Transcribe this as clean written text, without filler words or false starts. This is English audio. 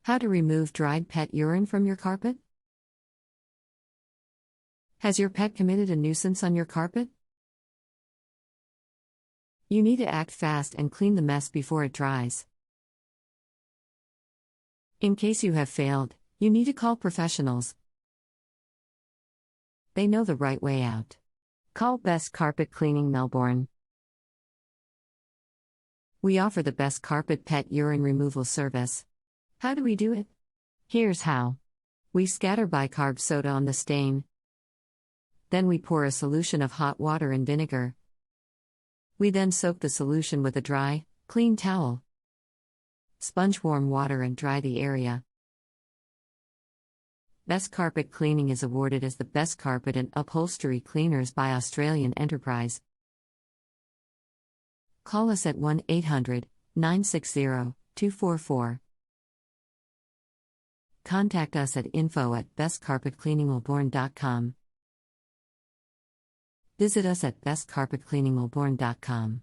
How to remove dried pet urine from your carpet? Has your pet committed a nuisance on your carpet? You need to act fast and clean the mess before it dries. In case you have failed, you need to call professionals. They know the right way out. Call Best Carpet Cleaning Melbourne. We offer the best carpet pet urine removal service. How do we do it? Here's how. We scatter bi-carb soda on the stain. Then we pour a solution of hot water and vinegar. We then soak the solution with a dry, clean towel. Sponge warm water and dry the area. Best Carpet Cleaning is awarded as the Best Carpet and Upholstery Cleaners by Australian Enterprise. Call us at 1-800-960-244. Contact us at info@bestcarpetcleaningmelbourne.com. Visit us at bestcarpetcleaningmelbourne.com.